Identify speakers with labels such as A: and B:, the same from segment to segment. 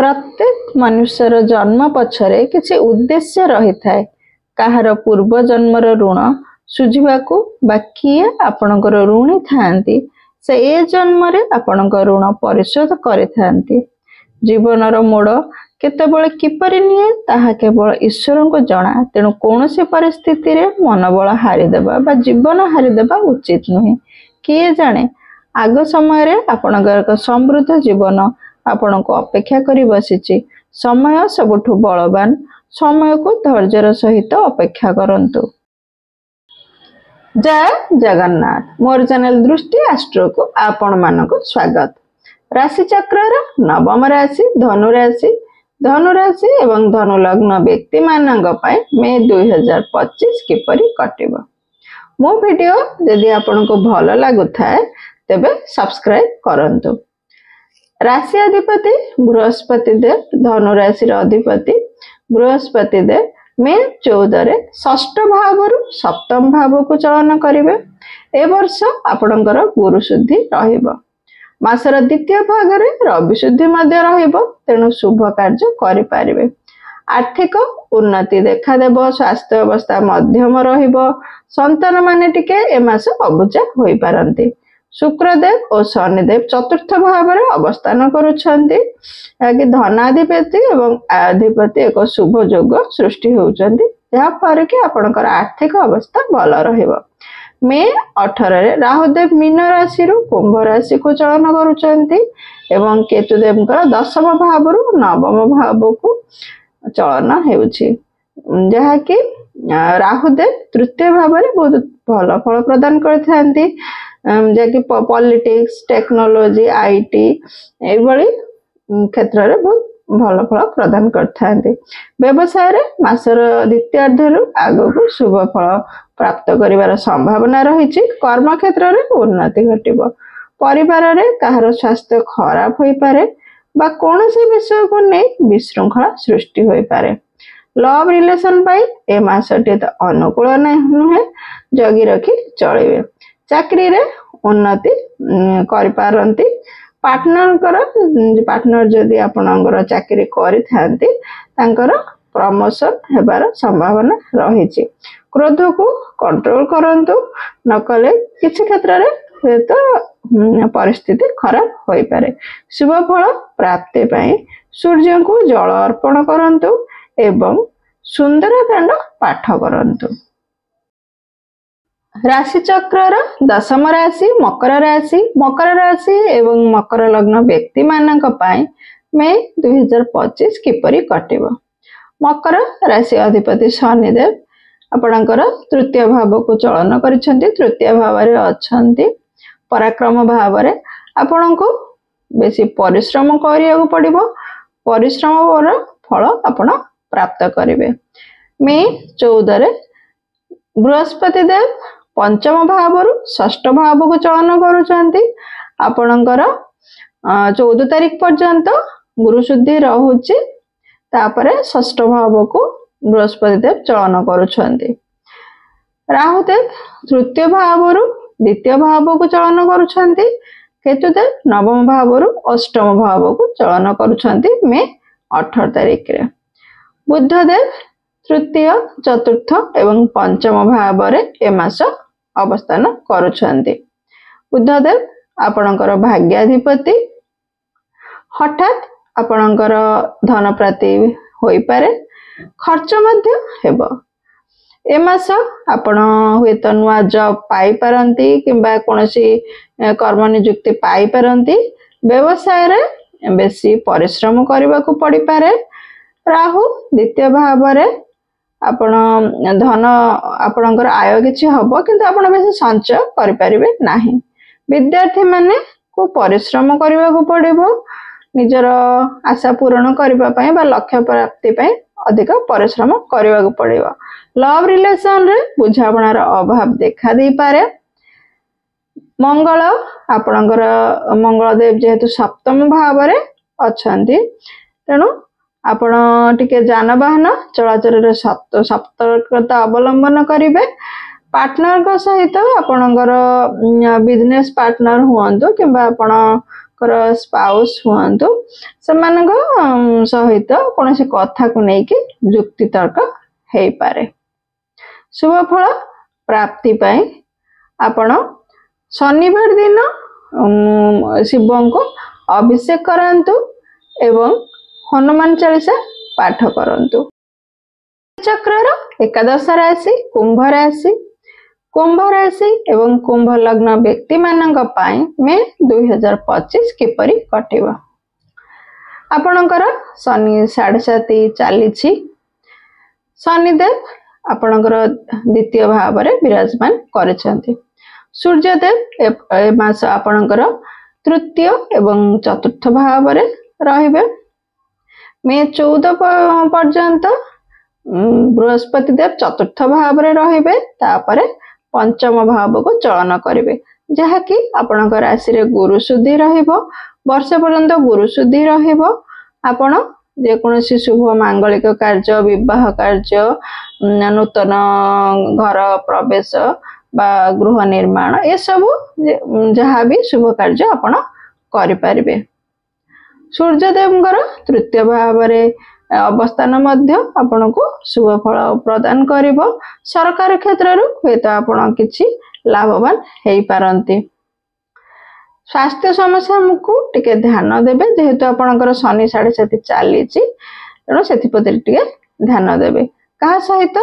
A: प्रत्येक मनुष्यर जन्म पछरे किसी उद्देश्य रही थाए। कहार पूर्व जन्मर ऋण सुझिबाकू बा किए आपणकर ऋणी थांती से ए जन्म रे आपणकर ऋण परिशोध करिथांती। जीवनर मोड़ केतेबेले किपरि निये ताहा केवल ईश्वर को जना। तेणु कौनसी परिस्थिति रे मनोबल हारिदेबा बा जीवन हारिदेबा उचित नुहे। किए जाने आग समय रे आपणकर एक समृद्ध जीवन आपण को अपेक्षा करी बसिछि। समय सबुठु बलवान। समय को धैर्यर सहित अपेक्षा करंतु। जय जगन्नाथ। मोर चैनल दृष्टि एस्ट्रो को आपण मानको स्वागत। राशि चक्र नवम राशि धनुराशि एवं धनु लग्न व्यक्ति मानक पय मे 2025 किपरि कटिबो। मो वीडियो यदि आपण को भल लागु थाए तेबे सब्सक्राइब करंतु। राशि अधिपति बृहस्पति देव धनु राशि अधिपति बृहस्पति देव मे 14 रे षष्ठ भाव सप्तम भाव को चलन करिवे। ए वर्ष आपणकर गुरु शुद्धि रहिबो। मासर द्वितीय भाग रे रवि शुद्धि मध्य रहिबो। तेणु शुभ कार्य करि पारिबे। आर्थिक उन्नति देखा देबो। स्वास्थ्य अवस्था मध्यम रहिबो। संतान माने टिके ए मास अबुझा होई पारंती। शुक्रदेव और शनिदेव चतुर्थ भाव में अवस्थान करुछंती। कि धनाधिपति एवं आधिपति एक शुभ योग सृष्टि होउछंती। जहा पर कि आपनकर आर्थिक अवस्था भल रहिबो। मे 18 रे राहुदेव मीन राशि रु कुंभ राशि को चलन करुछंती एवं केतुदेवकर दशम भाव रु नवम भाव को चलन हेउछि। जहा कि राहुदेव तृतीय भाव में बहुत भल फल प्रदान करथांती। जैकि पॉलिटिक्स टेक्नोलॉजी आईटी एभली क्षेत्र में बहुत भल फल प्रदान करथांती। व्यवसाय रे मासर द्वितीयार्धरु आगो शुभ फल प्राप्त करिवार संभावना रहिछि। कर्म क्षेत्र में उन्नति घटिबो। परिवार रे कहार स्वास्थ्य खराब होई पारे बा कोनोसी विषय को नै विशृंखला सृष्टि होई पारे। लव रिलेशन पाई ए मासटी तो अनुकूल नुहे। जगी रखी चलिबे। चाकरी रे उन्नति करि पारंती। पार्टनर जदि आपनकर चाकरी करि थांती तांकर प्रमोशन हेबार संभावना रहिछि। क्रोध को कंट्रोल करंतु नकले किछि क्षेत्र रे तो परिस्थिति खराब होई पारे। शुभ फल प्राप्ति पई सूर्य को जल अर्पण करंतु एवं सुंदरकांड पाठ करंतु। राशि चक्र दशम राशि मकर राशि एवं मकर लग्न व्यक्ति मानक पाई मे 2025 किपरि कटिबो। मकर राशि अधिपति शनिदेव आपणकर तृतीय भाव को चलन करिसेंती। तृतीय भाव रे अछंती। पराक्रम भाव रे आपन को बेसी परिश्रम करिया को पड़िबो। परिश्रम वर फल आपण प्राप्त करिवे। मे 14 रे बृहस्पति देव पंचम भाव रु षष्ठ भाव को चलन करुचंती। आपणकर 14 तारीख पर्यंत गुरु शुद्धि रहुची। तापरे षष्ठ भाव को बृहस्पति देव चलन करुचंती। राहुदेव तृतीय भाव रु द्वितीय भाव को चलन करुचंती। केतुदेव नवम भाव रु अष्टम भाव को चलन करुचंती मे 18 तारीख रे। बुधदेव तृतीय चतुर्थ एवं पंचम भाव रे ए मास अवस्थान करुछंती। बुधदेव आपणकर भाग्याधिपति। हठात आपणकर धन प्राप्ति होई पारे। खर्च मध्य हेबो। ए मास आपण हुएत नुआ जॉब पाई पारंती किंबा कोनोसी कर्म नियुक्ति पाई पारंती। व्यवसाय रे बेसी परिश्रम करबा को पड़ी पारे। राहु द्वितीय भाव रे आपण धन आपणकर आय किछि हबो किंतु आपण बेसी संचय करि परिबे नाही। विद्यार्थी माने को परिश्रम करबा को पड़िबो। निजर आशा पूर्ण करबा पय बा लक्ष्य प्राप्ति पय अधिक परिश्रम करबा को पड़िबो। लव रिलेशन रे बुझापणार अभाव देखा दे पारे। मंगल आपणकर मंगल देव जेहेतु सप्तम भाव रे अछंती तेणु आपण टिके जानवाहन चलाचल सतर्कता अवलंबन करिवे। पार्टनर को सहित आपणकर बिजनेस पार्टनर हुअंतु किंबा आपण स्पाउस हुअन्तु सेमानक सहित कोनोसी कथा को नेकी जुक्ति तर्क हेई पारे। शुभ फल प्राप्ति पाई आपण शनिवार दिन शिवं को अभिषेक करंतु एवं हनुमान चालीसा पाठ करंतु। चक्रर एकादश राशि कुंभ राशि। कुंभ राशि एवं कुंभ लग्न व्यक्ति मानक पाई मे 2025 किपरि कटिबो। आपणकर शनि 7.5 चली। शनिदेव आपणकर द्वितीय भाव में विराजमान करिसेंती। सूर्यदेव ए मास आपणकर तृतीय एवं चतुर्थ भाव में रहिबे। मे 14 पर्यंत बृहस्पति देव चतुर्थ भाव में रहिबे। तापरे पंचम भाव को चलन करिवे जहाँकि आपणक राशि रे गुरु शुद्धि रहिबो। वर्ष पर्यंत गुरु शुद्धि रहिबो। आपण जेकोसी शुभ मांगलिक कार्य विवाह कार्य नूतन घर प्रवेश बा गृह निर्माण ये सब जहाँ भी शुभ कार्य आपण करि पारिबे। सूर्यदेवଙ୍କର तृतीय भाव में अवस्थान मध्य आपण को शुभ फल प्रदान करिबो। सरकार क्षेत्र रु हेतु आपण किछि लाभवान हेई पारंती। स्वास्थ्य समस्या को टिके ध्यान देबे जेहेतु आपणकर शनि 7.5 चली तेणु से ध्यान देबे। कहा सहित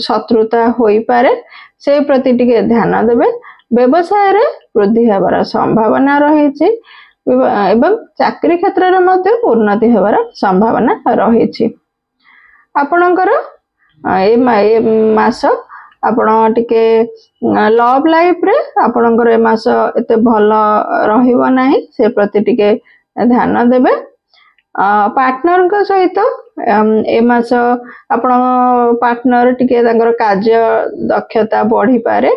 A: शत्रुता होई पारे से प्रति टिके ध्यान देबे। व्यवसाय रे वृद्धि हेबार संभावना रही एवं चाकरी क्षेत्र रे मध्य उन्नति हेबार संभावना रही। आपणकर ए मास आपण टिके लव लाइफ रे आपणकर ए मास एते भल रहिबो नाही से प्रति टिके ध्यान देबे। पार्टनर का सहित ए मास आपण पार्टनर टिके तांकर कार्य दक्षता बढ़ी पारे।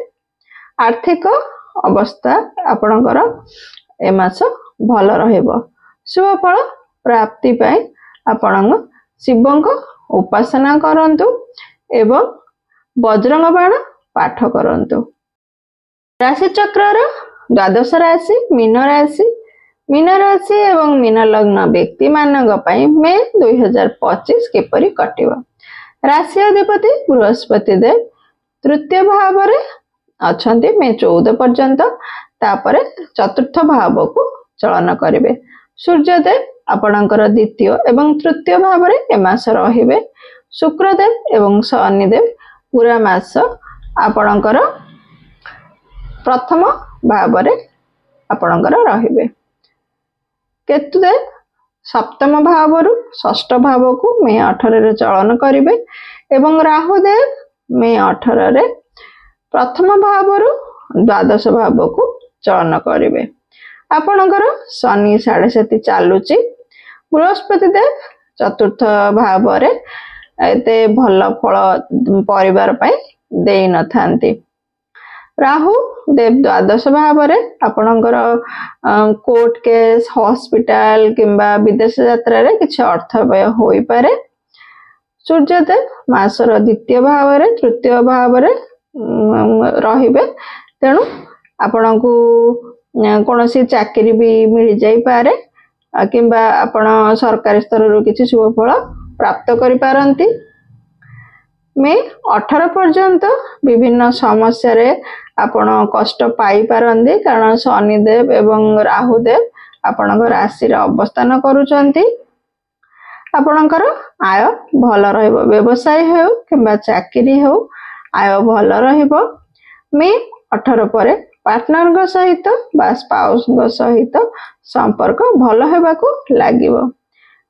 A: आर्थिक अवस्था आपणकर ए मास भल रहिबो। शुभ फल प्राप्ति पाई आपण शिवं को उपासना करंतु एवं वज्रंग बाण पाठ करंतु। राशि चक्र द्वादश राशि मीन राशि। मीन राशि एवं मीन लग्न व्यक्ति मानक पाई मे 2025 किपरि कटिबो। राशि अधिपति बृहस्पति देव तृतीय भाव में अछंती मे 14 पर्यंत। तापरे चतुर्थ भाव को चलन करिवे। सूर्यदेव आपणकर द्वितीय एवं तृतीय भाव में ए मास रहिबे। शुक्रदेव एवं शनिदेव पूरा मास आपणकर प्रथम भाव में आपणकर रहिबे। केतुदेव सप्तम भाव रु षष्ठ भाव को मे 18 रे चलन करिवे एवं राहुदेव मे 18 रे प्रथम भाव रु द्वादश भाव को चलन करिवे। आपणकर शनि 7.5 चलुची। बृहस्पति देव चतुर्थ भाव रे एते भल फल परिवार पई देई न थांती। राहु देव द्वादश भाव रे आपणकर कोर्ट केस हॉस्पिटल किंबा विदेश यात्रा रे किछ अर्थ व्यय होई पारे। सूर्यदेव मासर द्वितीय भाव रे तृतीय भाव रे रहिबे तेणु आपणकू कोनोसी चाकरी भी मिल जाई पारे किंबा आपण सरकारी स्तर रु किछि शुभ फल प्राप्त करि पारंती। मे 18 पर्यंत विभिन्न समस्या रे आपण कष्ट पाई पारंती कारण शनिदेव एवं राहुदेव आपणक राशि रे अवस्थान करूचंती। आपणकर आय भल रहइबो। व्यवसाय हो किंबा चाकरी हो आय भल रहइबो। मे 18 परे पार्टनर को सहित बा स्पाउस को सहित संपर्क भल हेबाकू लागिबो।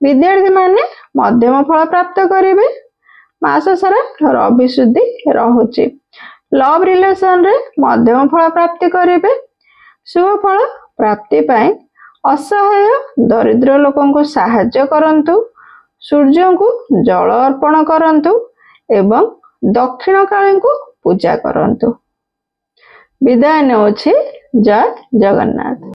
A: विद्यार्थी माने मध्यम फल प्राप्त करिवे। मास सारा रवि शुद्धि रहुची। लव रिलेशन रे मध्यम फल प्राप्ति करिवे। शुभ फल प्राप्ति पाई असहाय दरिद्र लोकन को सहाय्य करंतु। सूर्य को जल अर्पण करंतु एवं दक्षिण काली को पूजा करंतु। विदाय नेउछि। जय जगन्नाथ।